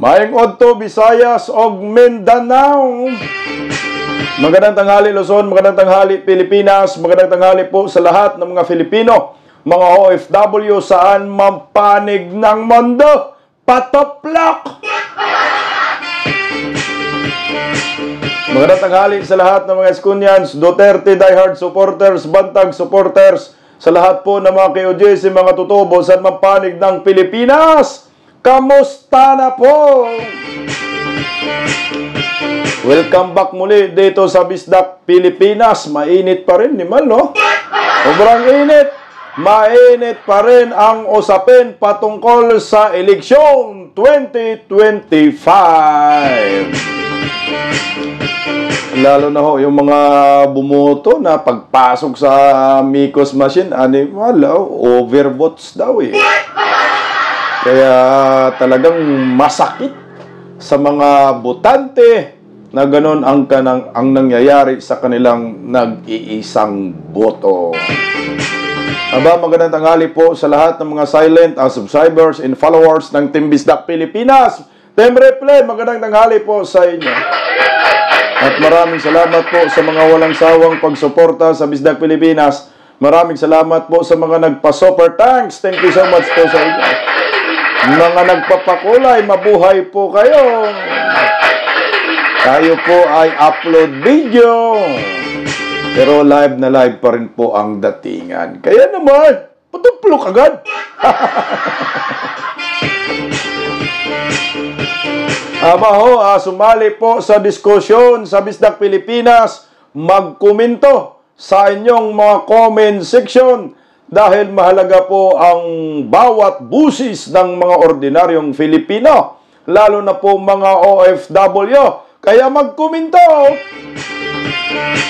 Maayong Odto, Visayas o Mindanao. Magandang tanghali Luzon, magandang tanghali Pilipinas, magandang tanghali po sa lahat ng mga Filipino, mga OFW saan mampanig ng mundo. Patoplak! Magandang tanghali sa lahat ng mga Eskunyans, Duterte diehard supporters, Bantag supporters, sa lahat po ng mga KOJC, mga tutubo saan mampanig ng Pilipinas. Kamusta na po? Welcome back muli dito sa Bisdak, Pilipinas. Mainit pa rin, Nimal, no? Sobrang init. Mainit pa rin ang usapin patungkol sa eleksyon 2025. Lalo na ho, yung mga bumoto na pagpasok sa Micos machine, overvotes daw eh. Kaya talagang masakit sa mga botante na ganun ang nangyayari sa kanilang nag-iisang boto. Aba, magandang tanghali po sa lahat ng mga silent subscribers and followers ng Team Bisdak Pilipinas. Team Replay, magandang tanghali po sa inyo. At maraming salamat po sa mga walang sawang pagsuporta sa Bisdak Pilipinas. Maraming salamat po sa mga nagpa-super thanks. Thank you so much po sa inyo. Mga nagpapakulay, mabuhay po kayo. Tayo po ay upload video. Pero live na live pa rin po ang datingan. Kaya naman, patuplok agad. Sumali po sa diskusyon sa Bisdak Pilipinas. Magkomento sa inyong mga comment section dahil mahalaga po ang bawat busis ng mga ordinaryong Filipino, lalo na po mga OFW. Kaya magkomento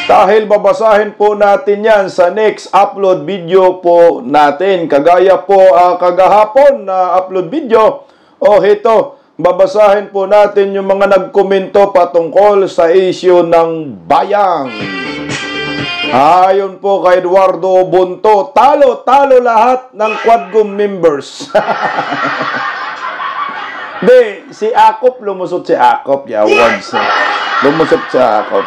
dahil babasahin po natin yan sa next upload video po natin. Kagaya po kagahapon na upload video. Ito, babasahin po natin yung mga nagkomento patungkol sa issue ng bayang. Ayon po kay Eduardo Bunto, talo lahat ng Quadcom members. Di, si Akop, lumusot si Akop. Yawags. Lumusot si Akop.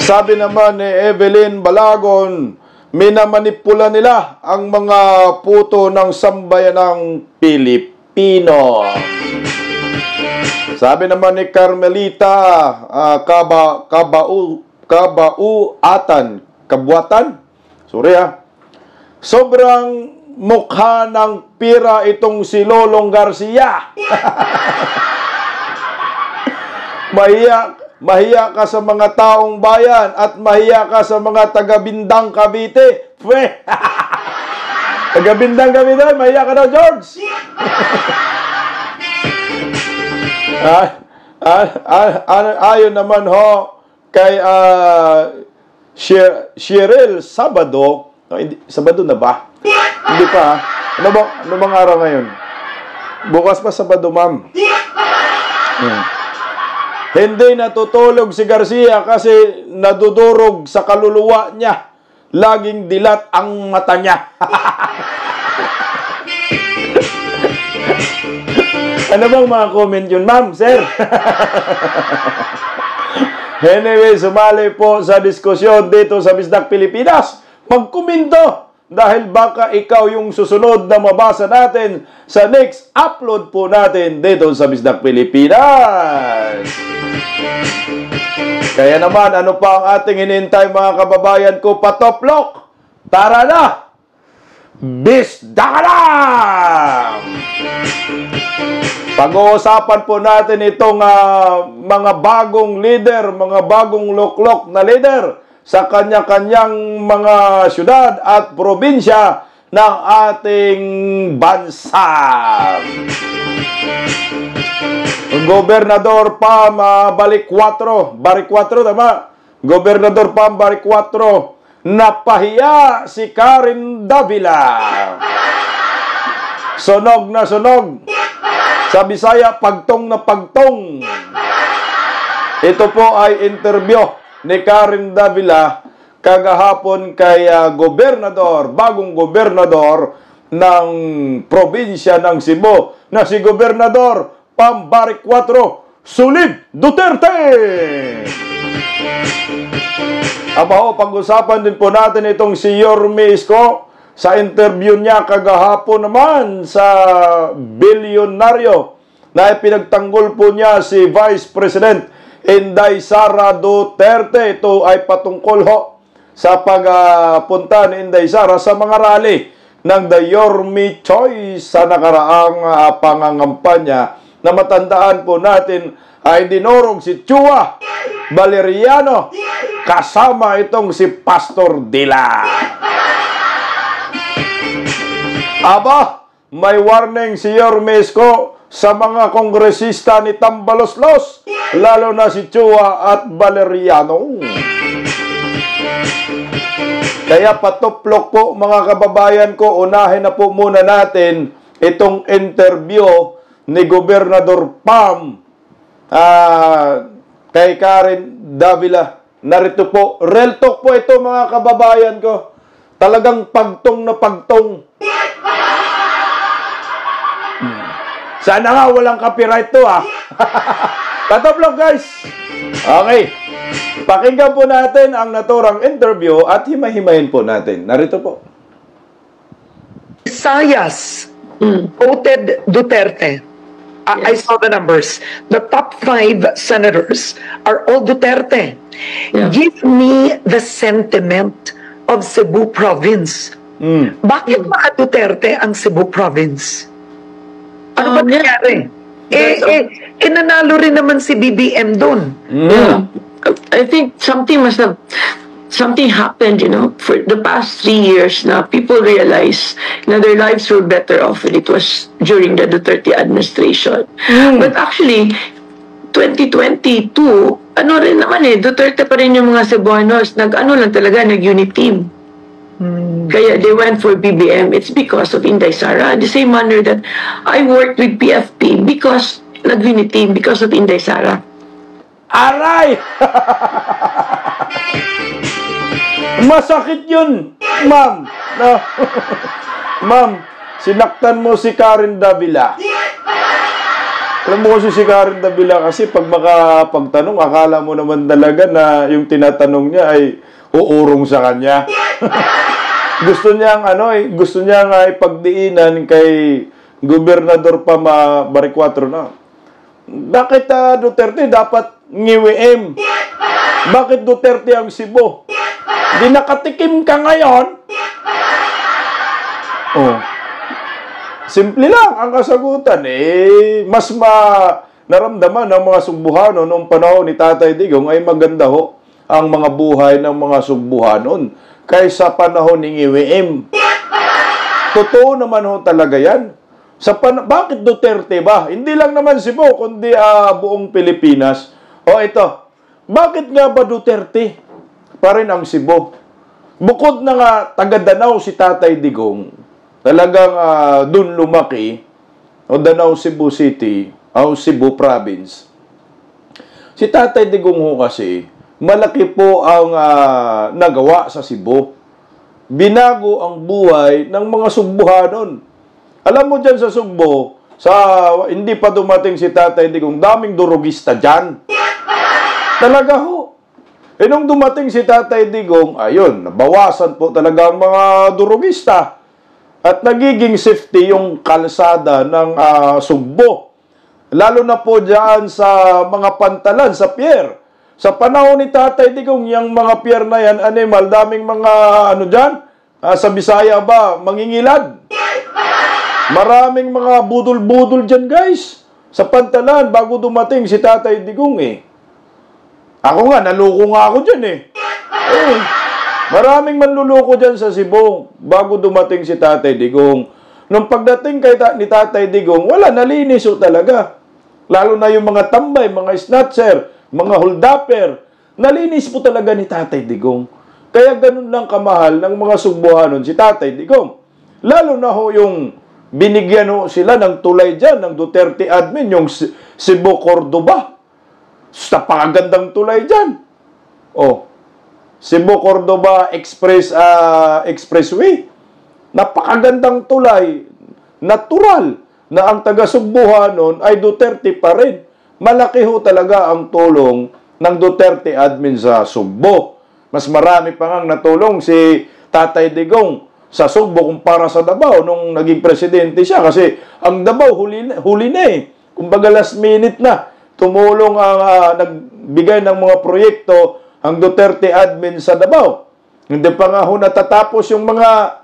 Sabi naman ni Evelyn Balagon, minamanipula nila ang mga puto ng sambayanang Pilipino. Sabi naman ni Carmelita Kabuatan. Sorry sobrang mukha ng pira itong si Lolong Garcia. Mahiya ka sa mga taong bayan at mahiya ka sa mga taga-Bindang Cavite. Taga-Bindang Cavite, mahiya ka daw, George. Ayon naman ho kay Cheryl Sabado. Sabado na ba? Hindi pa. Ano bang araw ngayon? Bukas pa Sabado, ma'am. Hindi natutulog si Garcia kasi nadudurog sa kaluluwa niya. Laging dilat ang mata niya. Ano bang mga comment yun, ma'am, sir? Anyway, sumali po sa diskusyon dito sa Bisdak Pilipinas. Magkomento dahil baka ikaw yung susunod na mabasa natin sa next upload po natin dito sa Bisdak Pilipinas. Kaya naman, ano pa ang ating hinihintay mga kababayan ko? Patoplok! Tara na! Bisdak! Pag-uusapan po natin itong mga bagong leader, mga bagong luklok na leader sa kanya-kanyang mga syudad at probinsya ng ating bansa. Gobernador Pam Bariccuatro, tama? Gobernador Pam Bariccuatro, napahiya si Karen Davila. Sunog na sunog. Sa Bisaya, pagtong na pagtong. Ito po ay interview ni Karen Davila kagahapon kay bagong gobernador ng probinsya ng Cebu na si Gobernador Pam-Barik 4, Sulid Duterte. Aba, pag-usapan din po natin itong si Yorme Isko sa interview niya kagahapon naman sa bilyonaryo na ipinagtanggol po niya si Vice President Inday Sara Duterte. Ito ay patungkol ho sa pagpunta ni Inday Sara sa mga rally ng The Yorme Choice sa nakaraang pangangampanya na matandaan po natin ay dinurog si Chua Valeriano kasama itong si Pastor Dila. Aba, may warning si Yorme Isko sa mga kongresista ni Tambaloslos, lalo na si Chua at Valeriano. Kaya patuplok po mga kababayan ko, unahin na po muna natin itong interview ni Gobernador Pam kay Karen Davila. Narito po, real talk po ito mga kababayan ko. Talagang pagtong na pagtong. Sana nga walang copyright to Patuplok guys. Okay. Pakinggan po natin ang naturang interview at himay-himayin po natin. Narito po. Visayas voted Duterte. I saw the numbers. The top 5 senators are all Duterte. Give me the sentiment of Cebu Province. Bakit mga Duterte ang Cebu Province? Ano ba nangyari? Nanalo rin naman si BBM doon. I think something happened, for the past 3 years now. People realize that their lives were better off when it was during the Duterte administration. But actually, 2022, rin naman Duterte pa rin yung mga Cebuanos, nag-unit team. Kaya they went for BBM. It's because of Inday Sara. The same manner that I worked with PFP because nag-unit team because of Inday Sara. Aray! Masakit yun, ma'am. No? Ma'am, sinaktan mo si Karen Davila. Alam mo kasi si Karen Davila kasi pag makapagtanong, akala mo naman talaga na yung tinatanong niya ay uurong sa kanya. gusto niyang ipagdiinan kay Gobernador Pam-Barik 4 na. Bakit Duterte dapat ngiwim? Bakit Duterte ang Cebu? Di nakatikim ka ngayon? Simple lang ang kasagutan. Mas naramdaman ng mga Sugbuhanon noong panahon ni Tatay Digong ay maganda ho ang mga buhay ng mga Sugbuhanon kaysa panahon ni Ngiwim. Totoo naman ho talaga yan. Bakit Duterte ba? Hindi lang naman Cebu, kundi buong Pilipinas. Ito. Bakit nga ba Duterte pa rin ang Cebu? Bukod na nga taga-Danau si Tatay Digong, talagang dun lumaki, Danau, Cebu City, Cebu Province. Si Tatay Digong ho kasi, malaki po ang nagawa sa Cebu. Binago ang buhay ng mga Sugbuhanon. Alam mo dyan sa Sugbo, hindi pa dumating si Tatay Digong, daming durugista dyan. Talaga ho. Nung dumating si Tatay Digong, ayun, nabawasan po talaga ang mga durugista. At nagiging safety yung kalsada ng Sugbo. Lalo na po dyan sa mga pantalan, sa pier. Sa panahon ni Tatay Digong, yung mga pier na yan, animal, daming mga, dyan, sa Bisaya ba, mangingilad. Maraming mga budol-budol dyan, guys. Sa pantalan, bago dumating si Tatay Digong, Ako nga, naluko nga ako dyan, Maraming manluloko dyan sa Cebu, bago dumating si Tatay Digong. Nung pagdating ni Tatay Digong, wala, nalinis talaga. Lalo na yung mga tambay, mga snatcher, mga holdapper, nalinis po talaga ni Tatay Digong. Kaya ganun lang kamahal ng mga Sugbuhanon si Tatay Digong. Lalo na ho yung binigyan ho sila ng tulay dyan, ng Duterte admin, yung Cebu Cordoba. Sa pangagandang tulay dyan. Cebu Cordoba Expressway. napakagandang tulay, natural na ang taga-Sugbuhanon ay Duterte pa rin. Malaki ho talaga ang tulong ng Duterte admin sa Sugbo. Mas marami pa ngang natulong si Tatay Digong sa Sugbo kumpara sa Davao nung naging presidente siya. Kasi ang Davao huli na eh. Kumbaga last minute na. Tumulong ang nagbigay ng mga proyekto ang Duterte admin sa Davao. Hindi pa nga ho natatapos yung mga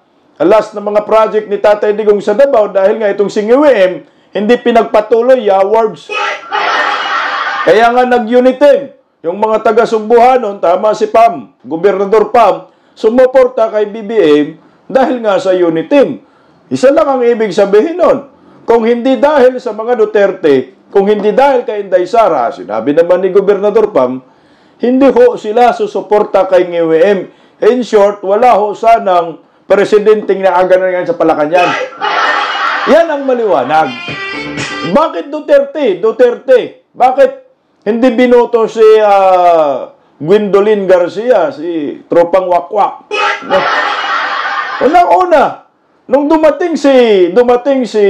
last na mga project ni Tatay Digong sa Davao dahil nga itong Singiwim, hindi pinagpatuloy awards. Kaya nga nag-unitim yung mga taga-Sugbuhanon, tama si Pam, Gobernador Pam, sumuporta kay BBM dahil nga sa unitim. Isa lang ang ibig sabihin nun. Kung hindi dahil sa mga Duterte, kung hindi dahil kay Inday Sara, sinabi naman ni Gobernador Pam, hindi ho sila susuporta kay Ngiwim. In short, wala ho sanang presidenteng nakaganan sa Palacanang. Yan ang maliwanag. Bakit Duterte? Duterte. Bakit hindi binoto si Gwendolyn Garcia, si Tropang Wakwak? Unang-una, nung dumating si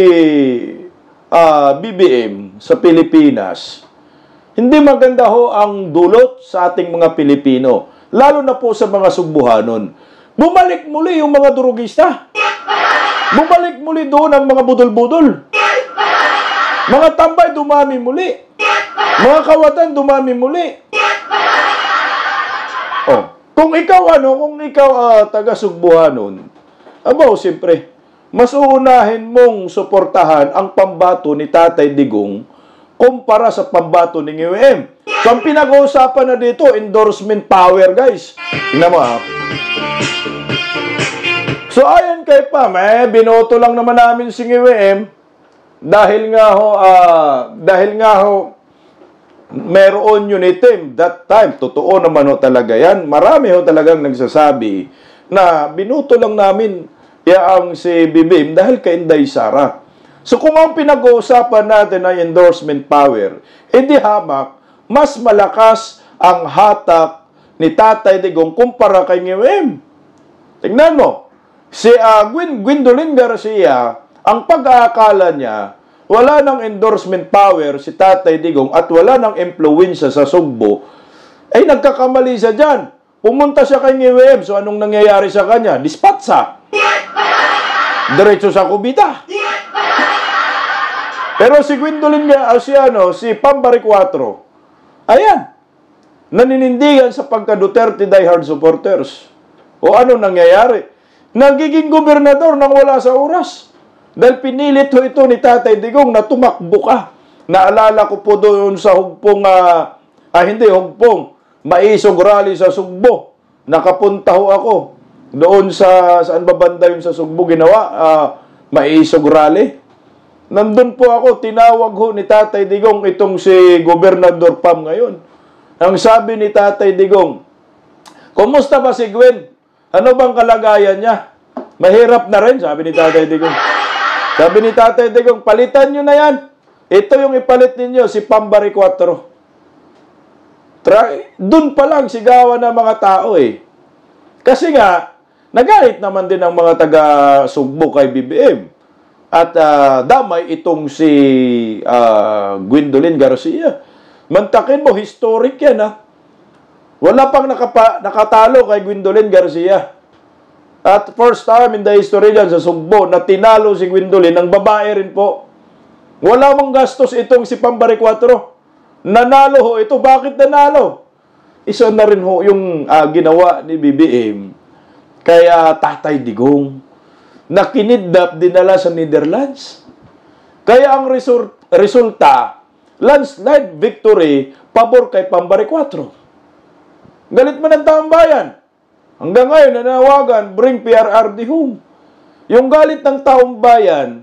BBM sa Pilipinas, hindi maganda ho ang dulot sa ating mga Pilipino, lalo na po sa mga Sugbuhanon. Bumalik muli yung mga durugista. Bumalik muli doon ang mga budol-budol. Mga tambay dumami muli. Mga kawatan dumami muli. Oh, kung ikaw taga-Sugbuhanon, siyempre, mas uunahin mong suportahan ang pambato ni Tatay Digong kumpara sa pambato ni Ngiwim. So, ang pinag-uusapan na dito, endorsement power, guys. Tingnan mo, So, ayon kay Pam, binoto lang naman namin si Ngiwim dahil nga ho, meron unitim that time. Totoo naman ho talaga yan. Marami ho talagang nagsasabi na binoto lang namin ang si BBM dahil kay Inday Sara. So, kung ang pinag-uusapan natin ay endorsement power, edi hamak, mas malakas ang hatak ni Tatay Digong kumpara kay Ngiwim. Tingnan mo. Si Gwendolyn Garcia, ang pag-aakala niya, wala ng endorsement power si Tatay Digong at wala ng impluwensya sa Sugbo, ay nagkakamali siya dyan. Pumunta siya kay Ngiwim, so anong nangyayari sa kanya? Dispatsa. Diretso sa kubita. Pero si Gwendolyn si Pambari 4, ayan, naninindigan sa pagka-Duterte diehard supporters. O ano nangyayari? Nagiging gobernador nang wala sa oras. Dahil pinilit ho ito ni Tatay Digong na tumakbo ka. Naalala ko po doon sa hugpong, Maisog Rally sa Sugbo. Nakapunta ho ako. Doon saan ba banda yung sa Sugbo ginawa? Maisog Rally. Nandun po ako, tinawag ho ni Tatay Digong itong si Gobernador Pam ngayon. Ang sabi ni Tatay Digong, kumusta ba si Gwen? Ano bang kalagayan niya? Mahirap na rin, sabi ni Tatay Digong. Sabi ni Tatay Digong, palitan nyo na yan. Ito yung ipalit ninyo, si Pambari 4. Doon pa lang sigawan ng mga tao eh. Kasi nga, nagalit naman din ang mga taga-Sugbo kay BBM. At damay itong si Gwendolyn Garcia. Mantakin mo, historic yan ha. Wala pang nakatalo kay Gwendolyn Garcia. At first time in the history dyan sa Sugbo na tinalo si Gwendolyn, ang babae rin po. Wala mong gastos itong si Pambari 4. Nanalo ho ito. Bakit nanalo? Isa na rin ho yung ginawa ni BBM kay Tatay Digong na kinidnap dinala sa Netherlands. Kaya ang resulta, landslide victory, pabor kay Pambari 4. Galit man ang taong bayan. Hanggang ngayon, nanawagan, bring PRRD home. Yung galit ng taong bayan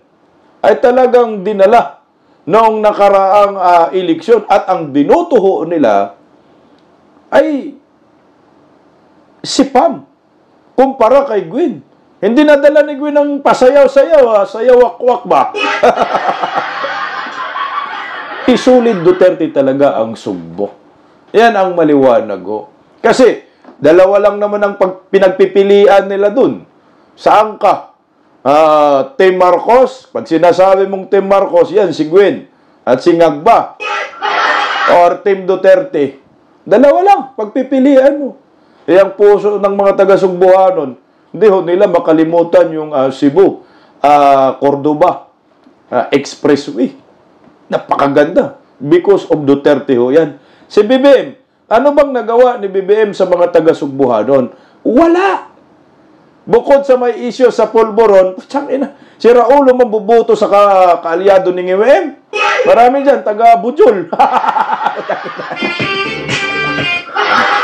ay talagang dinala noong nakaraang eleksyon at ang binutuho nila ay si Pam kumpara kay Gwen. Hindi nadala ni Gwen ng pasayaw-sayaw, sayaw-wakwak ba? Isulit Duterte talaga ang Sugbo. Yan ang maliwanag ho. Kasi, dalawa lang naman ang pinagpipilian nila dun. Saan ka? Team Marcos, pag sinasabi mong Team Marcos, yan, si Gwen at si Ngagba. Or Team Duterte. Dalawa lang, pagpipilian mo. Ang puso ng mga taga-Sugbuhanon, hindi ho nila makalimutan yung Cebu, Cordoba, Expressway. Napakaganda. Because of Duterte ho yan. Si BBM, ano bang nagawa ni BBM sa mga taga-Sugbuhanon? Wala. Bukod sa may issue sa Pulboron, si Raulo mambubuto sa kaalyado ni BBM. Marami dyan, taga-Bujol.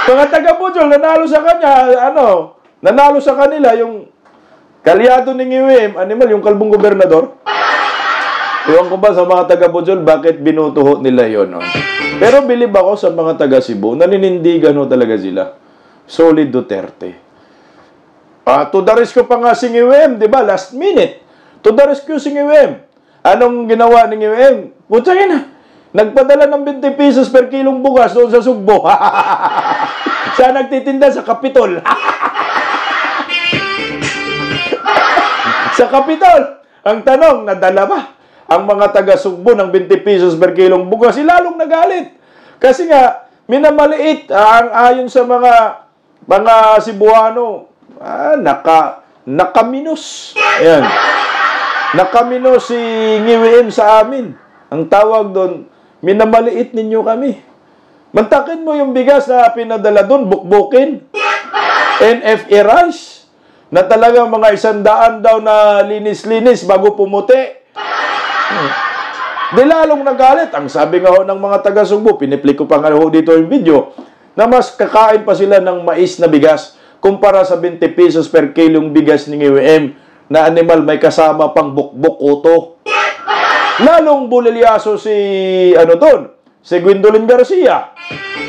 Mga taga-Bujol, nanalo sa kanya, nanalo sa kanila yung kaalyado ni BBM, yung kalbong gobernador. Iwan ko ba sa mga taga-Bujol, bakit binutuho nila yon? No? Pero bilib ako sa mga taga-Cebu, naninindigan ho talaga sila. Solid Duterte. To the rescue pa nga si Ngiwem, di ba? Last minute. To the rescue si Ngiwem. Anong ginawa ni Ngiwem? Putsa na. Nagpadala ng 20 pesos per kilong bugas doon sa Sugbo. Siya nagtitinda sa Kapitol. Sa Kapitol. Ang tanong, nadala ba ang mga taga-Sugbo ng 20 pesos per kilong bugas? Lalong nagalit. Kasi nga, minamaliit ayon sa mga Cebuano. Nakaminos. Ayan. Nakaminos si Ngiwem sa amin. Ang tawag doon, minamaliit ninyo kami. Mantakin mo yung bigas na pinadala doon, bukbukin. NFA rice. Na talagang mga 100 daw na linis-linis bago pumuti. Di lalong nagalit. Ang sabi nga ho ng mga taga-Sugbo, piniplik ko pa nga ho dito yung video, na mas kakain pa sila ng mais na bigas kumpara sa 20 pesos per kilong bigas ni Ngiwem na animal may kasama pang bukbuk-uto. Lalong bulilyaso si si Gwendolyn Garcia.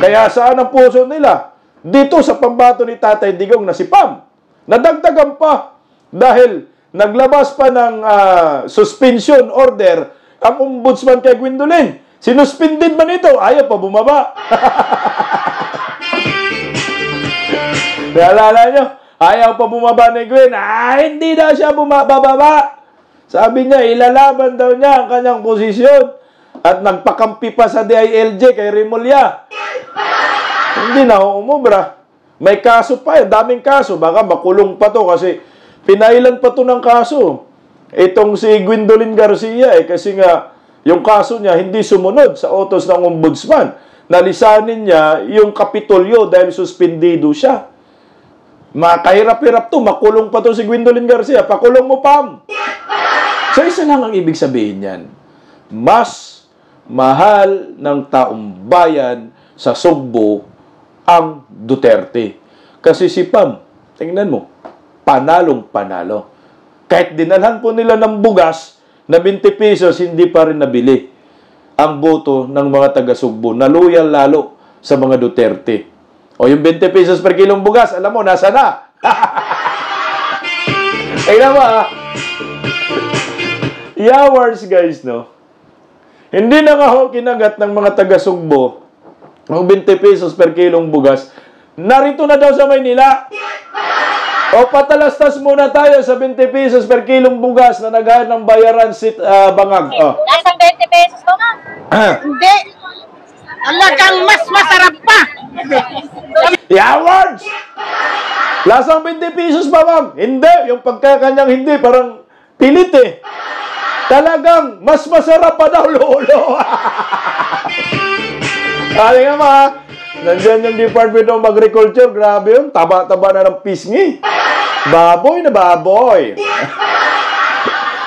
Kaya saan ang puso nila? Dito sa pambato ni Tatay Digong na si Pam. Nadagdagan pa dahil naglabas pa ng suspension order ang ombudsman kay Gwendolyn. Sinuspended man ito, ayaw pa bumaba. Naalala nyo? Ayaw pa bumaba ni Gwen. Hindi na siya bababa. Sabi niya, ilalaban daw niya ang kanyang posisyon. At nagpakampi pa sa DILG kay Remulla. Hindi na umubra. May kaso pa, daming kaso. Baka makulong pa to kasi pinailan pa to ng kaso. Itong si Gwendolyn Garcia kasi nga yung kaso niya hindi sumunod sa utos ng ombudsman. Nalisanin niya yung Kapitolyo dahil suspendido siya. Makahirap-hirap to, makulong pa to si Gwendolyn Garcia. Pakulong mo, Pam! So, isa lang ang ibig sabihin yan. Mas mahal ng taong bayan sa Sugbo ang Duterte. Kasi si Pam, tingnan mo, panalong-panalo. Kahit dinalhan po nila ng bugas na 20 pesos, hindi pa rin nabili ang boto ng mga taga-Sugbo na loyal lalo sa mga Duterte. O yung 20 pesos per kilong bugas, alam mo, nasa na? Tingnan mo, Yawards, guys, no? Hindi na nga ho kinagat ng mga taga-Sugbo ang 20 pesos per kilong bugas. Narito na daw sa Maynila. O patalastas muna tayo sa 20 pesos per kilong bugas na naghahan ng bayaran bangag. Nasa 20 pesos ko, ma'am. Hindi. Talagang mas masarap pa. Yawards! Lasang 20 pesos ba, ma'am? Hindi. Yung pagkakanyang hindi, parang pilit eh. Talagang mas masarap pa daw, lolo. Kali nga, ma. Nandiyan yung Department of Agriculture. Grabe yun. Taba-taba na ng pisngi. Baboy na baboy.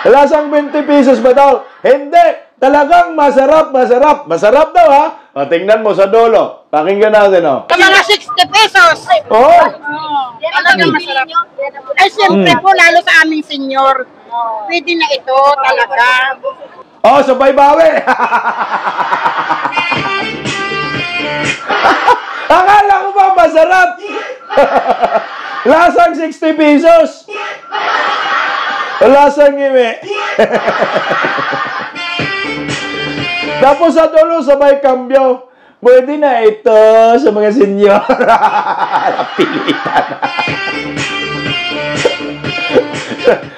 Lasang 20 pesos ba daw? Hindi. Talagang masarap, masarap. Masarap daw, ha? O, tingnan mo sa dulo. Pakinggan natin, o. Mga 60 pesos. Oh! Talagang masarap. Ay, siyempre po, lalo sa aming senyor. Pwede na ito talaga. Oh, sabay bawi. Akala ko ba masarap? Lasang 60 pesos. Lasang ime. Tapos sa dulo, sabay kambyo. Pwede na ito sa mga senyor. Napilitan.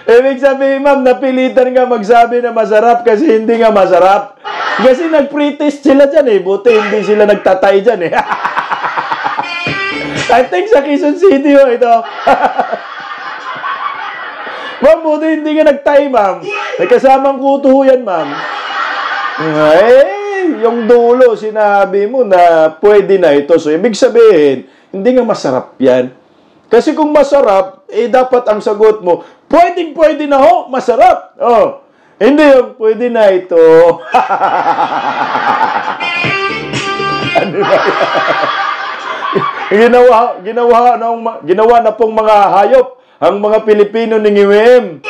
Ibig sabihin, ma'am, napilitan nga magsabi na masarap kasi hindi nga masarap. Kasi nag-pretest sila dyan eh. Buti hindi sila nagtatay dyan eh. I think sa Quezon City ito. Ma'am, buti hindi ka nagtay, ma'am. May kasamang kuto yan, ma'am. Yung dulo, sinabi mo na pwede na ito. So, ibig sabihin, hindi nga masarap yan. Kasi kung masarap, dapat ang sagot mo, pwede na ho, masarap. Oh, hindi yung pwede na ito. Ano ba ginawa na pong mga hayop ang mga Pilipino ni Ngiwim.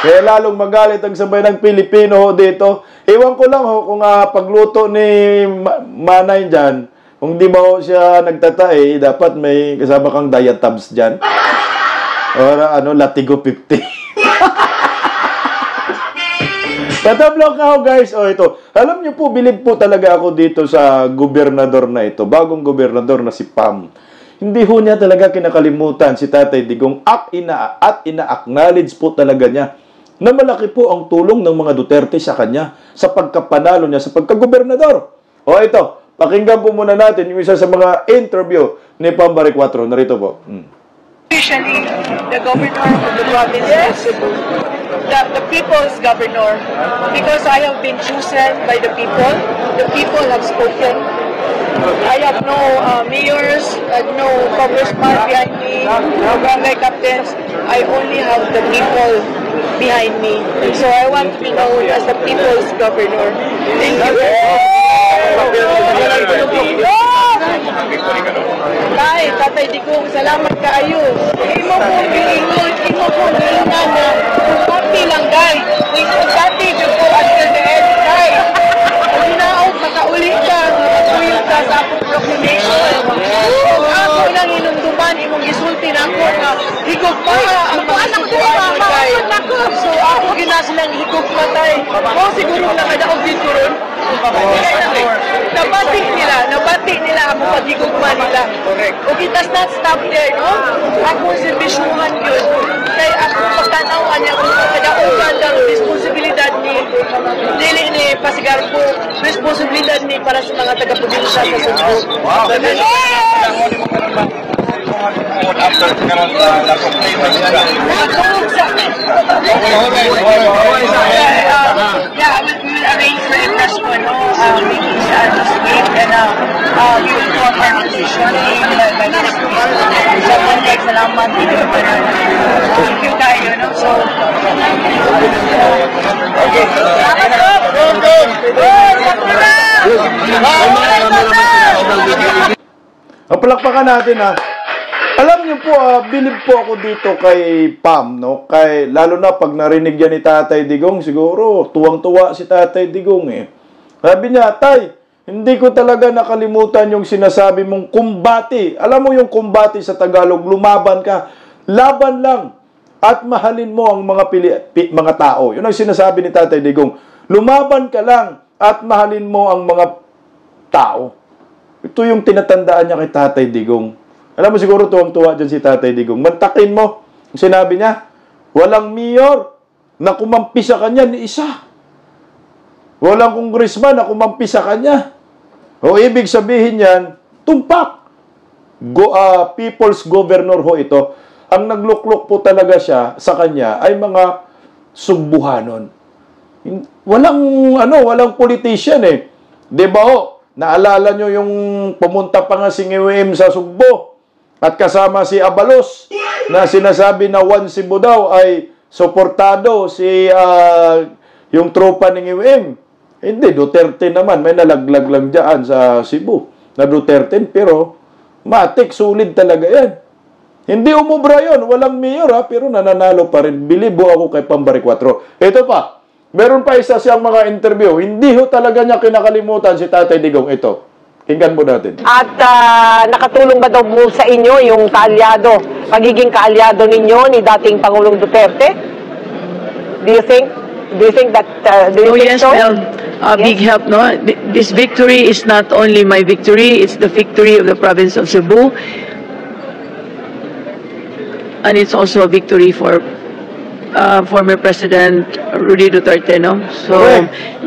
Kaya lalong magalit ang sabay ng Pilipino ho dito. Ewan ko lang ho kung pagluto ni Manay dyan, kung di ba ho siya nagtatay, dapat may kasama kang diatabs dyan. Or Latigo 50. Tatablok ka ho guys. O ito, alam niyo po, bilib po talaga ako dito sa gobernador na ito, bagong gobernador na si Pam. Hindi ho niya talaga kinakalimutan si Tatay Digong at ina-acknowledge po talaga niya na malaki po ang tulong ng mga Duterte sa kanya sa pagkapanalo niya sa pagkagobernador. O ito, pakinggan po muna natin yung isa sa mga interview ni Pam Bariccuatro. Narito po. Officially, the governor of the province of Cebu, the people's governor, because I have been chosen by the people have spoken. I have no mayors, no congressman behind me, no barangay captains. I only have the people behind me. So I want to be known as the people's governor. Thank you. Tatay Digong, salamat kaayo. Imo po gilingan na happy lang guy. Kung dati before until the end guy. Pag hinaot, makauli ka, makatuyog ka sa akong proclamation. Kung ako lang inunduman, imong gisulti na ako na higugma ang mga subuan mo guy. So ako ginasilang higugma tayo. O siguro lang kadaog dito ron. Nabati nila ang pagigugma nila. Okay, does not stop there, no? Ako serbisyuhan yun. Kaya ako pagtanawan niya kung kadaugan ang responsibilidad ni dili ni Pasigarpo, responsibilidad ni para sa mga taga-probinsya sa Cebu. After the complaint yeah, we will arrange for a press con, making siya just wait and we will do a conversation by next week. So, context, salamat, thank you tayo, no? So, okay. Palakpakan natin Alam niyo po, bilib po ako dito kay Pam, no? Lalo na pag narinig yan ni Tatay Digong, siguro tuwang-tuwa si Tatay Digong eh. Sabi niya, Tay, hindi ko talaga nakalimutan yung sinasabi mong kumbati. Alam mo yung kumbati sa Tagalog, lumaban ka. Laban lang at mahalin mo ang mga tao. Yun ang sinasabi ni Tatay Digong. Lumaban ka lang at mahalin mo ang mga tao. Ito yung tinatandaan niya kay Tatay Digong. Alam mo siguro tuwang-tuwa dyan si Tatay Digong. Mantakin mo. Sinabi niya, walang mayor na kumampi sa kanya ni isa. Walang congressman na kumampi sa kanya. O ibig sabihin yan, tumpak. People's governor ho ito. Ang nagluklok po talaga siya sa kanya ay mga Sugbuhanon. Walang politician eh. Diba ho? Naalala nyo yung pumunta pa nga si Ngiwim sa Sugbo. At kasama si Abalos na sinasabi na one Cebu daw ay suportado yung tropa ni Ngiwim. Hindi, Duterte naman. May nalaglag lang dyan sa Cebu na Duterte. Pero matik, sulit talaga yan. Hindi umubra yun. Walang mayor pero nananalo pa rin. Bilibo ako kay Pam Bariccuatro. Ito pa. Meron pa isa siyang mga interview. Hindi ho talaga niya kinakalimutan si Tatay Digong. Ito. Tingnan mo natin. At nakatulong ba daw mo sa inyo yung pagiging kaalyado ninyo ni dating Pangulong Duterte? Do you think that Yes, so? well, big help, no? This victory is not only my victory, it's the victory of the province of Cebu. And it's also a victory for former President Rudy Duterte, no? So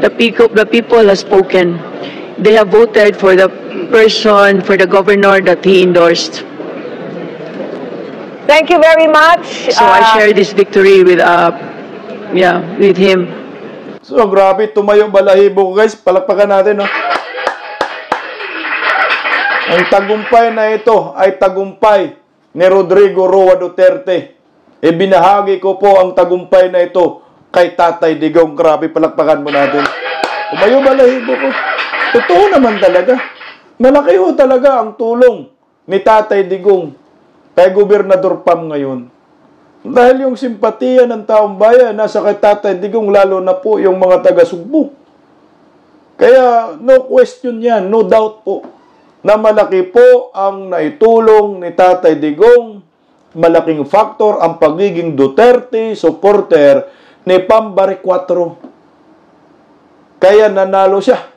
the people have spoken. They have voted for the person, for the governor that he endorsed. Thank you very much. So I share this victory with with him. So, grabe, tumayo balahibo, guys. Palakpakan natin, no? Ang tagumpay na ito ay tagumpay ni Rodrigo Roa Duterte. Ibinahagi ko po ang tagumpay na ito kay Tatay Digong. Grabe, palakpakan mo natin. Tumayo balahibo ko. Totoo naman talaga. Malaki ho talaga ang tulong ni Tatay Digong kay Gobernador Pam ngayon. Dahil yung simpatiya ng taong bayan nasa kay Tatay Digong, lalo na po yung mga taga-Sugbo. Kaya no question yan, no doubt po, na malaki po ang naitulong ni Tatay Digong, malaking factor ang pagiging Duterte supporter ni Pam Bariccuatro. Kaya nanalo siya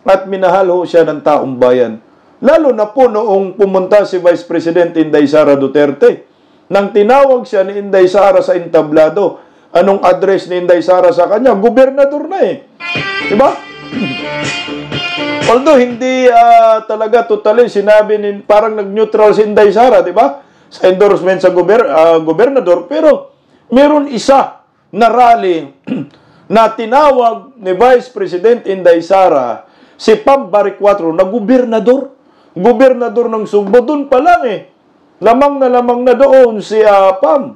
at minahal ho siya ng taong bayan. Lalo na po noong pumunta si Vice President Inday Sara Duterte. Nang tinawag siya ni Inday Sara sa entablado, anong address ni Inday Sara sa kanya? Gobernador na eh. Diba? Although hindi talaga totally sinabi parang nag-neutral si Inday Sara, diba? Sa endorsement sa gobernador. Pero meron isa na rally na tinawag ni Vice President Inday Sara si Pam Bariccuatro na gobernador. Gobernador ng Sugbo. Doon pa lang eh. Lamang na doon si Pam.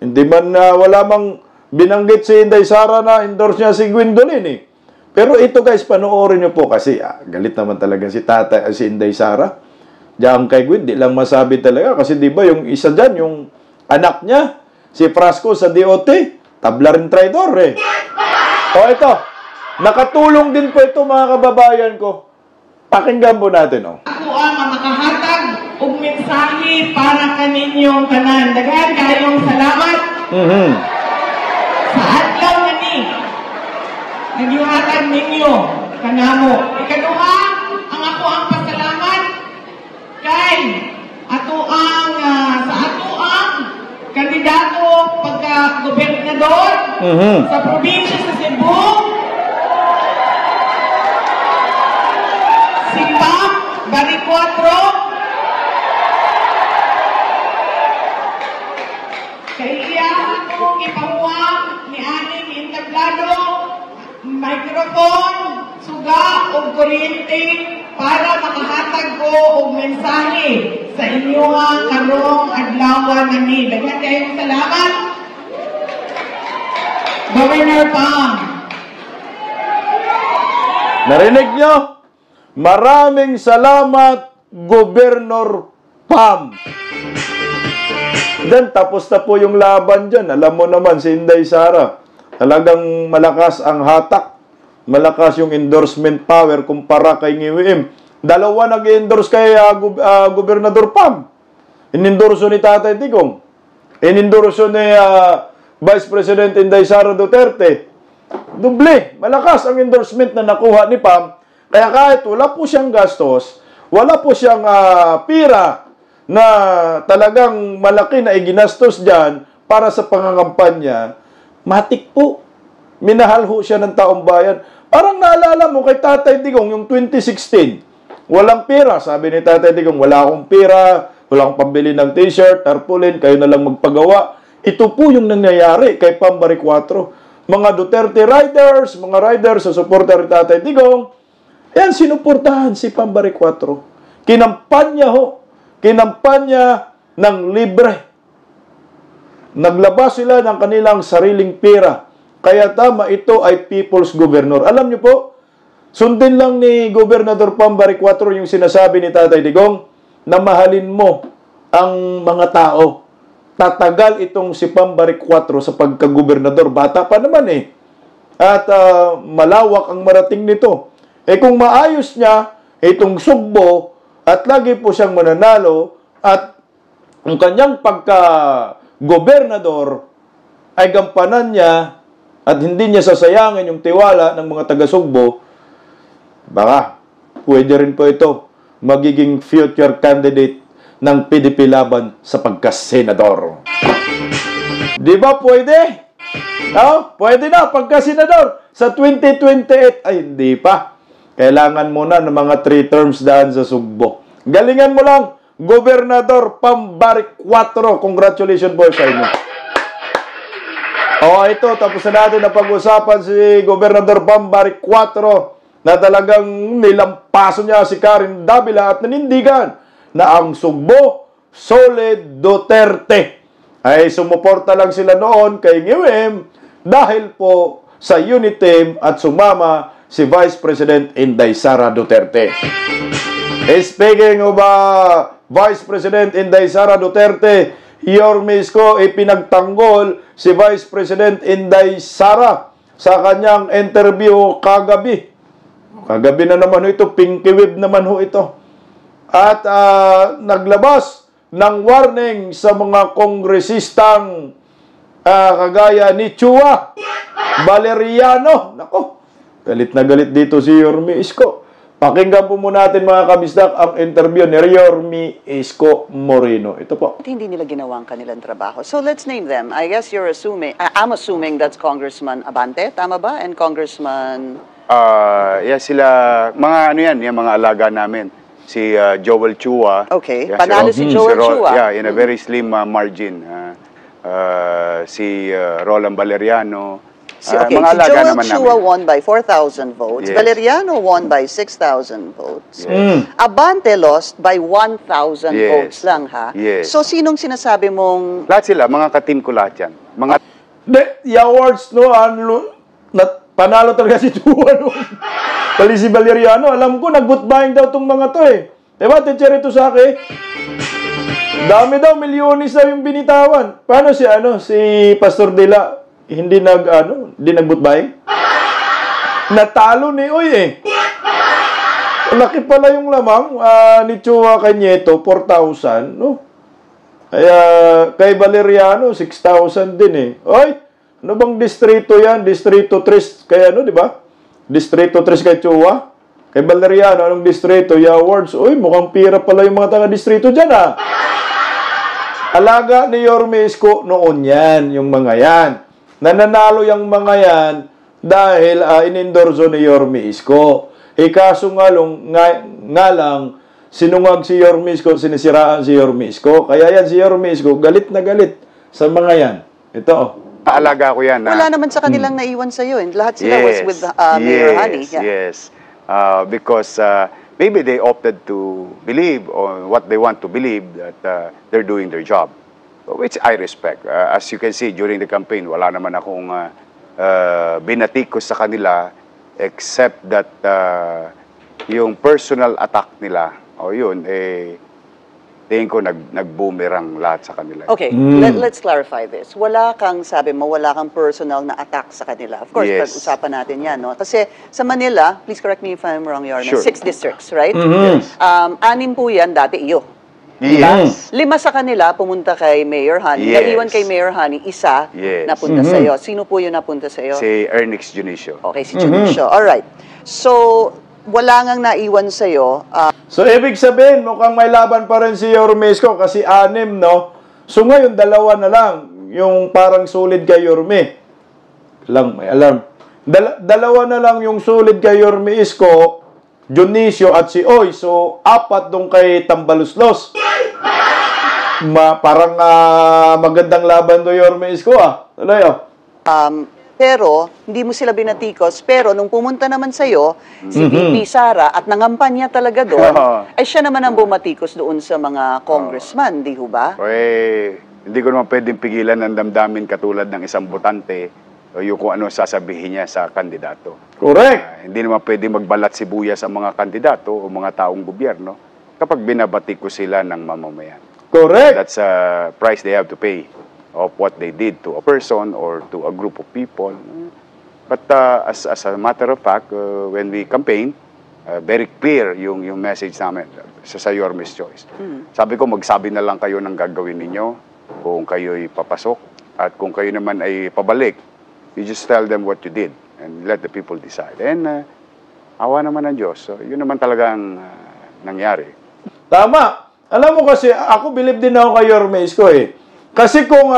Hindi man wala mang binanggit si Inday Sara na endorse niya si Gwendolyn eh. Pero ito guys, panoorin niyo po kasi galit naman talaga si Inday Sara. Diyan kay Gwen, di lang masabi talaga kasi di ba yung isa dyan, yung anak niya, si Frasco sa DOT, tabla rin traidor eh. O ito, nakatulong din po ito mga kababayan ko. Pakinggan po natin oh. Ako ang makahatag og mensahe para kaninyong tanan. Daghan kayong salamat. Sa adlaw na ni nagihatag ninyo kanamo. Ikaduha, ang ako ang pasalamat kay sa ato ang kandidato pagka-gobernador sa probinsya sa Cebu. Si Pam Bariccuatro. Kaya akong ipamuang ni aning entablado, microphone, suga o kuryente para makahatag ko og mensahe sa inyong karong adlaw nani. Daghan kayong salamat. Governor Pam. Narinig nyo? Maraming salamat, Gobernador Pam. Then, tapos na po yung laban dyan. Alam mo naman, si Inday Sara, talagang malakas ang hatak. Malakas yung endorsement power kumpara kay Ngiwim. Dalawa nag-endorse kay Gobernador Pam. Inendorso ni Tatay Digong. Inendorso ni Vice President Inday Sara Duterte. Doble. Malakas ang endorsement na nakuha ni Pam. Kaya kahit wala po siyang gastos, wala po siyang pira na talagang malaki na iginastos dyan para sa pangangampanya, matik po. Minahal ho siya ng taong bayan. Parang naalala mo kay Tatay Digong yung 2016. Walang pira. Sabi ni Tatay Digong, wala akong pira, wala akong pambili ng t-shirt, tarpaulin, kayo na lang magpagawa. Ito po yung nangyayari kay Pam Bariccuatro. Mga Duterte riders, mga riders sa supporter ni Tatay Digong, yan, sinuportahan si Pam Bariccuatro. Kinampanya ho. Kinampanya ng libre. Naglabas sila ng kanilang sariling pera. Kaya tama, ito ay People's Governor. Alam niyo po, sundin lang ni Gobernador Pam Bariccuatro yung sinasabi ni Tatay Digong na mahalin mo ang mga tao. Tatagal itong si Pam Bariccuatro sa pagka-gobernador. Bata pa naman eh. At malawak ang marating nito. Eh kung maayos niya itong Sugbo at lagi po siyang mananalo at ang kanyang pagka-gobernador ay gampanan niya at hindi niya sasayangin yung tiwala ng mga taga-Sugbo, baka pwede rin po ito magiging future candidate ng PDP laban sa pagka-senador. Di ba pwede? Pwede na, pagka senador, sa 2028, ay hindi pa. Kailangan muna ng mga 3 terms daan sa Sugbo. Galingan mo lang, Gobernador Pambarik 4. Congratulations po sa inyo. Ito, tapos na natin na pag-usapan si Gobernador Pambarik 4 na talagang nilampaso niya si Karen Davila at nanindigan na ang Sugbo, solid Duterte. Ay sumuporta lang sila noon kay Ngiwem dahil po sa unity at sumama si Vice President Inday Sara Duterte. Speaking of Vice President Inday Sara Duterte, Yorme Isko ipinagtanggol si Vice President Inday Sara sa kanyang interview kagabi. Kagabi na naman ho ito, pinky web naman ho ito. At naglabas ng warning sa mga kongresistang kagaya ni Chua Valeriano. Nako, galit na galit dito si Yorme Isko. Pakinggan po muna natin mga kabisdak ang interview ni Yorme Isko Moreno. Ito po. Hindi nila ginawa ang kanilang trabaho. So let's name them. I guess you're assuming, I'm assuming that's Congressman Abante, tama ba? And Congressman... yeah, sila, mga ano yan, yung mga alaga namin. Si Joel Chua. Okay, yeah, panalo si Joel Chua. Yeah, in a very slim margin. Si Roland Valeriano. Okay, mga si alaga Joel naman Chua namin. won by 4,000 votes. Yes. Valeriano won by 6,000 votes. Yes. Abante lost by 1,000 Yes. votes lang, ha? Yes. So, sinong sinasabi mong... Lahat sila, mga ka-team ko lahat yan. Mga... The awards, no, panalo talaga si Chua, no? Pali si Valeriano, alam ko, nag-vote buying daw itong mga to, eh. Diba, teacher ito sa akin? Dami daw, milyones daw yung binitawan. Paano si Pastor Dela, hindi nag-vote buying? Natalo ni Uy, eh. Laki pala yung lamang ni Chua kay Nieto, 4,000, no? Kaya, kay Valeriano, 6,000 din, eh. Oy, ano bang distrito yan? Distrito 3, kaya di ba? Distrito 3 kay Chua. Kay Valeriano, anong distrito? Awards. Uy, mukhang pira pala yung mga taga-distrito dyan, Alaga ni Yorme Isko noon yan, yung mga yan. Nananalo yung mga yan dahil inendorso ni Yorme Isko. Kaso nga lang, sinungag si Yorme Isko, sinisiraan si Yorme Isko. Kaya yan si Yorme Isko, galit na galit sa mga yan. Ito, Alaga ko yan. Wala naman sa kanilang naiwan sa'yo. And lahat sila was with Mayor Honey. Yeah. Yes. Because maybe they opted to believe on what they want to believe that they're doing their job, which I respect. As you can see, during the campaign, wala naman akong binatikos sa kanila except that yung personal attack nila, yun, tingin ko nag-boomerang lahat sa kanila. Okay, let's clarify this. Wala kang, sabi mo, wala kang personal na attack sa kanila. Of course, Yes. pag-usapan natin yan, no? Kasi sa Manila, please correct me if I'm wrong, Yorme, Sure. 6 districts, right? Yes. 6 po yan, dati iyo. Yes. 5 sa kanila, pumunta kay Mayor Honey. Yes. Naiwan kay Mayor Honey, 1 Yes. napunta sa'yo. Sino po yung napunta sa'yo? Si Ernix Junicio. Okay, si Junicio. Alright. So, wala ngang naiwan sa'yo. So, ibig sabihin, mukhang may laban pa rin si Yorme Isko kasi 6, no? So, ngayon, 2 na lang. Yung parang solid kay Yorme. May alarm. 2 na lang yung solid kay Yorme Isko, Junicio at si Oy. So, 4 dong kay Tambaluslos. Parang magandang laban do Yorme Isko, Tuloy, Pero, hindi mo sila binatikos. Pero, nung pumunta naman sa'yo, si VP Sara, at nangampanya talaga doon, ay siya naman ang bumatikos doon sa mga congressman, di ho ba? Hindi ko naman pwedeng pigilan ang damdamin katulad ng isang botante o yung kung ano sasabihin niya sa kandidato. Correct. Hindi naman pwedeng magbalat sibuyas sa mga kandidato o mga taong gobyerno kapag binabatikos sila ng mamamayan. Correct. That's a price they have to pay of what they did to a person or to a group of people. But as a matter of fact, when we campaign, very clear yung message namin sa Yorme's Choice. Sabi ko, magsabi na lang kayo ng gagawin ninyo kung kayo'y papasok at kung kayo naman ay pabalik, you just tell them what you did and let the people decide. And awa naman ng Diyos. So, yun naman talagang nangyari. Tama. Alam mo kasi, ako bilib din ako kay Yorme Isko, Kasi kung,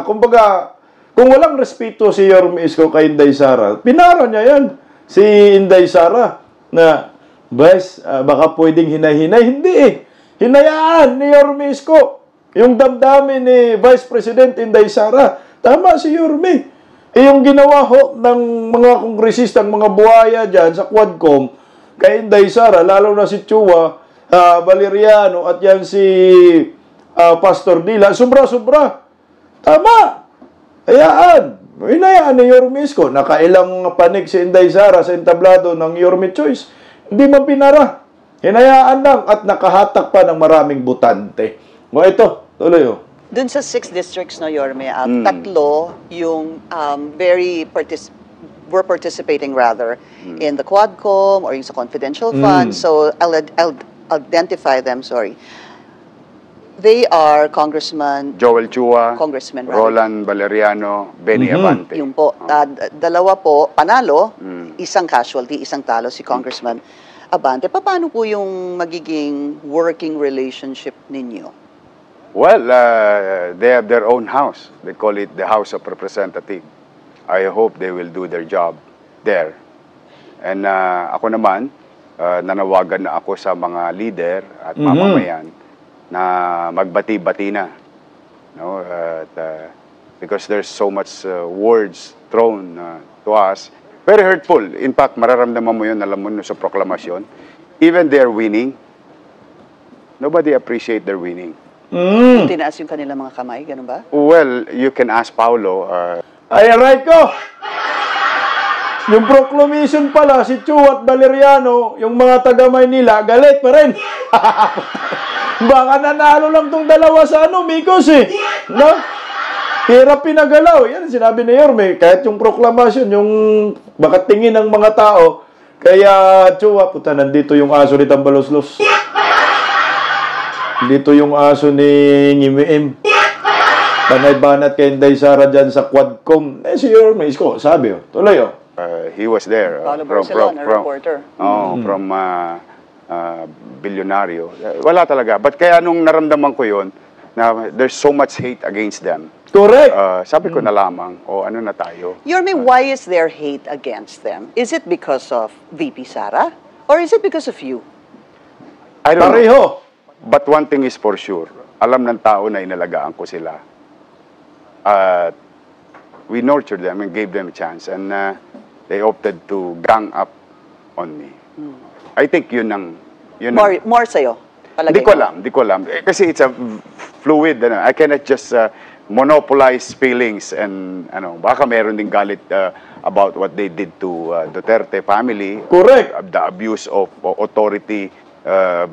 kumbaga, Kung walang respeto si Yorme Isko kay Inday Sara, pinara niya yan. Si Inday Sara na, Vice, baka pwedeng hinay-hinay. Hindi eh. Hinayaan ni Yorme Isko yung damdamin ni Vice President Inday Sara. Tama si Yorme. Yung ginawa ho ng mga kongresistang mga buhaya dyan sa Quadcom kay Inday Sara, lalo na si Chua Valeriano at yan si Pastor Dila, sobra-sobra. Tama. Hayaan. Hinayaan ni Yorme Isko. Nakailang panig si Inday Sara sa entablado ng Yorme Choice. Hindi man pinara. Hinayaan lang at nakahatak pa ng maraming butante. O ito, tuloy o. Dun sa 6 districts, no, Yorme, tatlo yung were participating rather in the Quadcom or yung sa confidential fund. So I'll identify them, sorry. They are Congressman Joel Chua, Congressman Roland Valeriano, Benny Abante. Yung po, dalawa po panalo, isang casualty, isang talo si Congressman Abante. Paano po yung magiging working relationship ninyo? Well, they have their own house. They call it the House of Representatives. I hope they will do their job there. And ako naman, nanawagan na ako sa mga leader at mamamayan na magbati-bati na. No? Because there's so much words thrown to us. Very hurtful. In fact, mararamdaman mo yun, alam mo sa proklamasyon. Even they're winning, nobody appreciate their winning. Tinaas yung kanilang mga kamay, ganun ba? Well, you can ask Paulo. Ay, aray ko! Yung proclamation pala, si Chua at Valeriano, yung mga taga Maynila, galit pa rin. Baka nanalo lang tong dalawa sa Migos eh. No? Hirap pinagalaw. Yan, sinabi ni Yorme. Kahit yung proclamation, yung baka tingin ng mga tao, kaya Chua, puta, nandito yung aso ni Tambaloslos. Dito yung aso ni Ngimiim. Banay-banat kay Inday Sara dyan sa Quadcom. Si Yorme Isko, sabi tuloy he was there. From reporter. From Bilyonaryo. Wala talaga. But kaya nung naramdaman ko yun, na there's so much hate against them. Correct. Sabi ko na lamang, ano na tayo? Yorme, why is there hate against them? Is it because of VP Sara? Or is it because of you? I don't Pareho. know. But one thing is for sure, alam ng tao na inalagaan ko sila. We nurtured them and gave them a chance, and they opted to gang up on me. I think yun ang... More sa'yo? Hindi ko alam. Kasi it's a fluid. I cannot just monopolize feelings and baka meron ding galit about what they did to Duterte family. Correct. The abuse of authority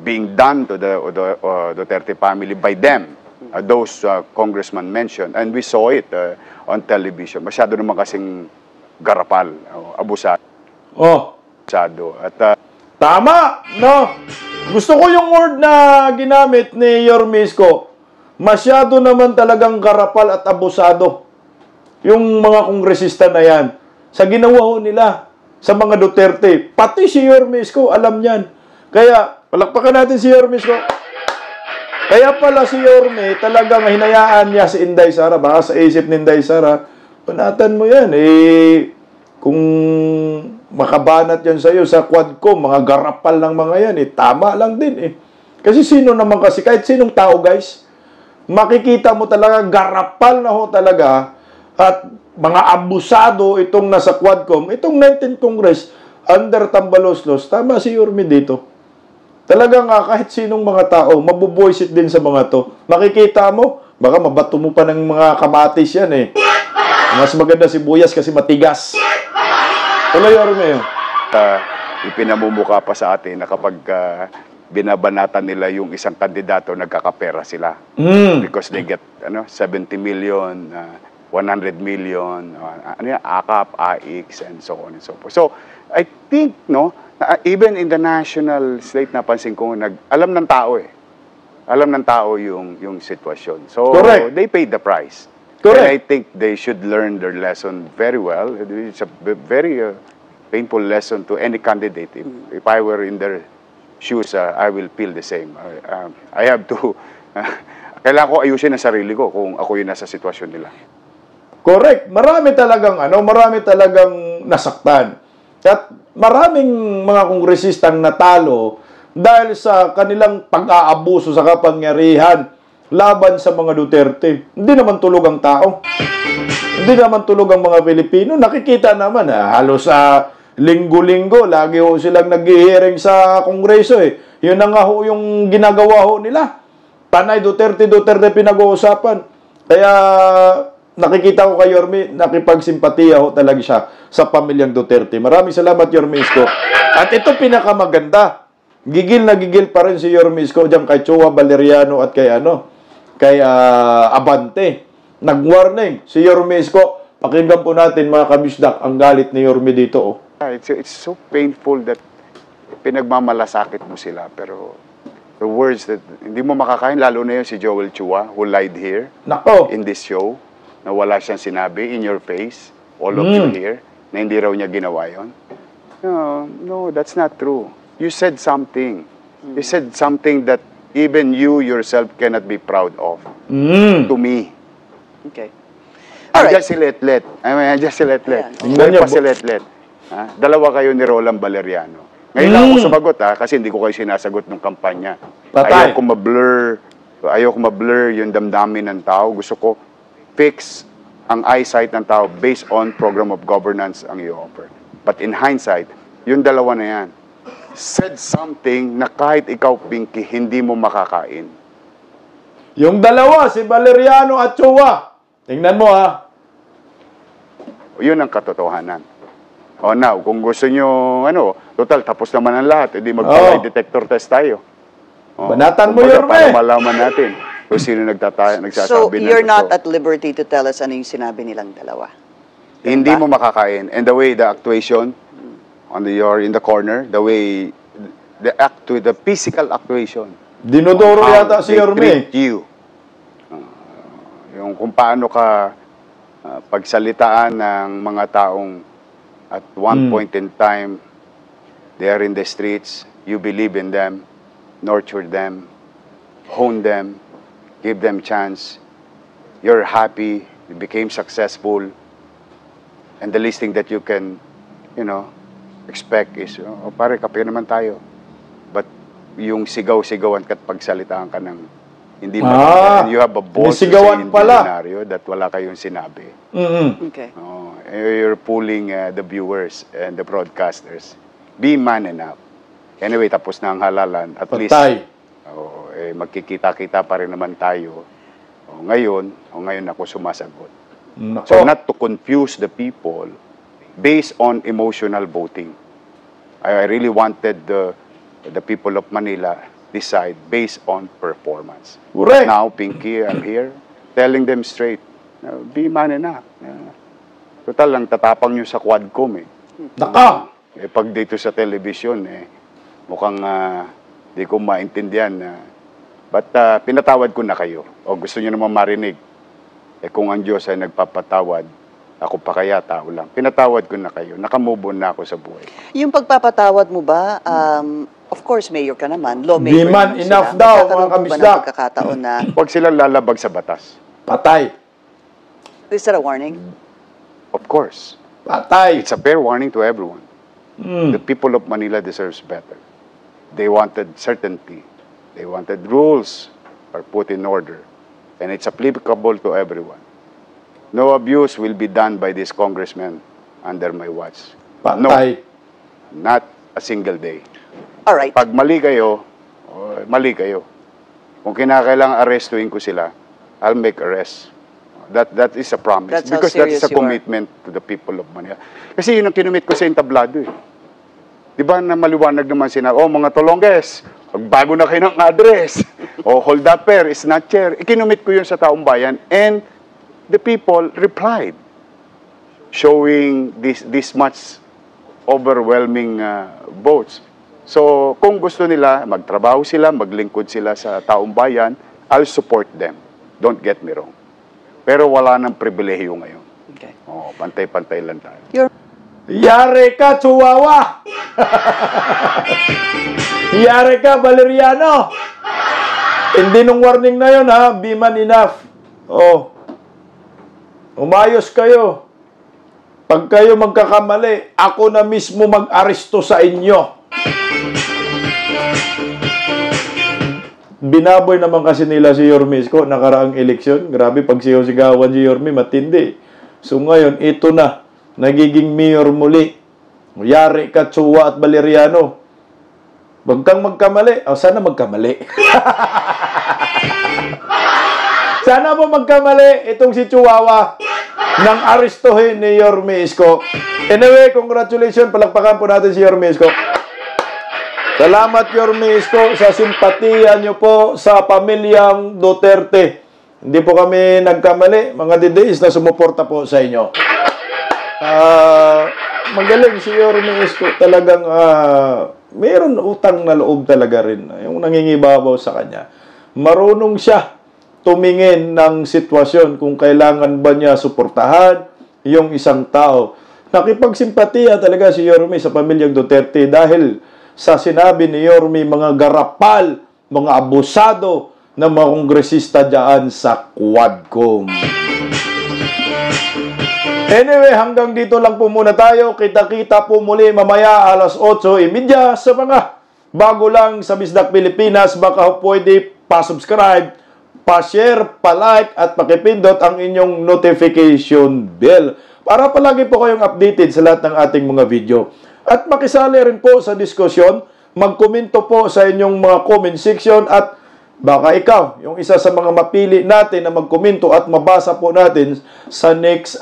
being done to the Duterte family by them, those congressmen mentioned, and we saw it on television. Masyado naman kasing garapal, abusado. Abusado. At tama, no? Gusto ko yung word na ginamit ni Yorme Isko. Masyado naman talagang garapal at abusado yung mga kongresista na yan sa ginawa ho nila sa mga Duterte. Pati si Yorme Isko, alam niyan. Kaya palakpakan natin si Yorme Isko. Kaya pala si Yorme, talagang hinayaan niya si Inday Sara. Baka sa isip ni Inday Sara, panatan mo yan. Kung makabanat yan sa'yo sa Quadcom, mga garapal ng mga yan, tama lang din. Kasi sino naman kasi, kahit sinong tao guys, makikita mo talaga, garapal na ho talaga, at mga abusado itong nasa Quadcom, itong 19th Congress, under Tambaloslos, tama si Yorme dito. Talaga nga, kahit sinong mga tao, mabuboysit din sa mga to. Makikita mo, baka mabato mo pa ng mga kamatis yan Mas maganda si Buyas kasi matigas. Tuloy, Yorme. Ipinamumuka pa sa atin na kapag binabanatan nila yung isang kandidato, nagkakapera sila. Because they get 70 million, 100 million, AKAP, AIX, and so on and so forth. So, I think, even in the national slate, napansin ko, alam ng tao Alam ng tao yung sitwasyon. So, correct. They paid the price. Correct. And I think they should learn their lesson very well. It's a very painful lesson to any candidate. If I were in their shoes, I will feel the same. I have to... kailangan ko ayusin ang sarili ko kung ako yung nasa sitwasyon nila. Correct. Marami talagang nasaktan. At maraming mga kongresistang natalo dahil sa kanilang pag-aabuso sa kapangyarihan laban sa mga Duterte. Hindi naman tulog ang tao. Hindi naman tulog ang mga Pilipino. Nakikita naman, halos sa linggo-linggo, lagi ho silang nag-hearing sa Kongreso eh. Yun na nga ho yung ginagawa ho nila. Panay Duterte pinag-uusapan. Kaya nakikita ko kay Yorme, nakipagsimpatiya ho talaga siya sa pamilyang Duterte. Maraming salamat, Yorme Isko. At ito pinakamaganda. Gigil na gigil pa rin si Yorme Isko diyan kay Chua Valeriano at kay Abante. Nag-warning si Yorme Isko. Pakinggan po natin mga kamisdak ang galit ni Yorme dito. Oh. It's so painful that pinagmamalasakit mo sila, pero the words that hindi mo makakain, lalo na yun si Joel Chua who lied here in this show, na wala siyang sinabi in your face, all of you here, na hindi raw niya ginawa yun. No, that's not true. You said something. You said something that even you yourself cannot be proud of. To me. Okay. I'm just a let-let. I'm just a let-let. Very pa si let-let. Dalawa kayo ni Roland Valeriano. Ngayon lang ako sumagot kasi hindi ko kayo sinasagot ng kampanya. Ayaw ko ma-blur yung damdamin ng tao. Gusto ko fix ang eyesight ng tao based on program of governance ang i-offer. But in hindsight, yung dalawa na yan, said something na kahit ikaw, Pinky, hindi mo makakain. Yung dalawa, si Valeriano at Chua. Tingnan mo Yun ang katotohanan. Now, kung gusto nyo, total, tapos naman ang lahat, hindi mag-lie detector test tayo. Banatan mo, Yorme. Para malaman natin kung sino nagsasabi So, you're not at liberty to tell us ano yung sinabi nilang dalawa? Hindi mo makakain. And the way the actuation, you're in the corner, the way, the physical actuation. Dinodoro yata si Yorme. You. Yung kung paano ka pagsalitaan ng mga taong at one point in time, they are in the streets, you believe in them, nurture them, hone them, give them chance, you're happy, you became successful, and the least thing that you can, expect is, pare, kape naman tayo. But yung sigaw-sigawan ka't pagsalitaan ka ng hindi mo, you have a boss to say in the scenario that wala kayong sinabi. Okay. You're pulling the viewers and the broadcasters. Be man enough. Anyway, tapos na ang halalan. At least, magkikita-kita pa rin naman tayo. Ngayon ako sumasagot. So not to confuse the people based on emotional voting. I really wanted the people of Manila decide based on performance. Correct. Now, Pinky, I'm here telling them straight, be man enough. Total lang, tatapang nyo sa Quadcom pag dito sa television, mukhang di ko maintindihan. But pinatawad ko na kayo. O gusto nyo naman marinig. Kung ang Diyos ay nagpapatawad, ako pa kaya tao lang. Pinatawad ko na kayo. Nakamove on na ako sa buhay. Yung pagpapatawad mo ba, of course, mayor ka naman. Lawmaker Di man enough daw, mga kamisdak. Pagkakataon na... Huwag silang lalabag sa batas. Patay. Is that a warning? Of course. Patay. It's a fair warning to everyone. The people of Manila deserves better. They wanted certainty. They wanted rules are put in order. And it's applicable to everyone. No abuse will be done by this congressman under my watch. Patay. No, not a single day. All right. Pag mali kayo, mali kayo. Kung kinakailangan arrestuin ko sila, I'll make arrest. That is a promise. That's because that is a commitment to the people of Manila. Kasi yun ang kinumit ko sa entablado Di ba na maliwanag naman sinabi, mga tolongges, magbago na kayo ng address. Hold up pair, is not chair. Ikinumit ko yun sa taong bayan and the people replied, showing this much overwhelming votes. So, kung gusto nila, magtrabaho sila, maglingkod sila sa taong bayan, I'll support them. Don't get me wrong. Pero wala nang pribilehiyo ngayon. Okay. Pantay-pantay lang tayo. Yari ka, Chihuahua! Yari ka, Valeriano! Hindi nung warning na yun, be man enough. Umayos kayo. Pag kayo magkakamali, ako na mismo mag-aresto sa inyo. Binaboy naman kasi nila si Yorme Isko nakaraang eleksyon. Grabe, pag sigawan si Yorme, matindi. So ngayon, ito na. Nagiging mayor muli. Yari ka, Chua at Valeriano. Huwag kang magkamali. O, sana magkamali. Sana mo magkamali itong si Chihuahua nang arestuhin ni Yorme Isko. Anyway, congratulations. Palakpakan po natin si Yorme Isko. Salamat, Yorme Isko, sa simpatiya nyo po sa pamilyang Duterte. Hindi po kami nagkamali, mga didays na sumuporta po sa inyo. Magaling si Yorme Isko. Talagang mayroon utang na loob talaga rin. Yung nangingibabaw sa kanya. Marunong siya tumingin ng sitwasyon kung kailangan ba niya suportahan yung isang tao. Nakipagsimpatiya talaga si Yorme sa pamilyang Duterte dahil sa sinabi ni Yorme, mga garapal, mga abusado ng mga kongresista dyan sa Quadcom. Anyway, hanggang dito lang po muna tayo. Kita-kita po muli mamaya alas 8:30 sa mga bago lang sa Bisdak Pilipinas. Baka pwede pa-subscribe, pa-share, pa-like at pakipindot ang inyong notification bell para palagi po kayong updated sa lahat ng ating mga video. At makisali rin po sa diskusyon, magkomento po sa inyong mga comment section at baka ikaw, yung isa sa mga mapili natin na magkomento at mabasa po natin sa next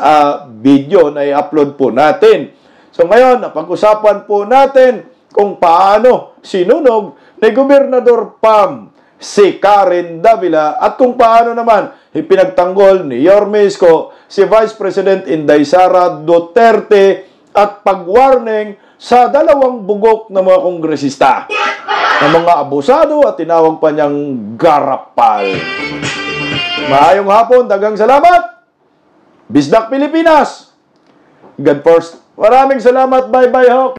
video na i-upload po natin. So ngayon, napag-usapan po natin kung paano sinunog ni Gobernador Pam si Karen Davila at kung paano naman ipinagtanggol ni Yorme Isko si Vice President Inday Sara Duterte at pag-warning sa dalawang bugok na mga kongresista na mga abusado at tinawag pa niyang garapal. Maayong hapon, dagang salamat. Bisdak Pilipinas. God first. Maraming salamat. Bye-bye ho.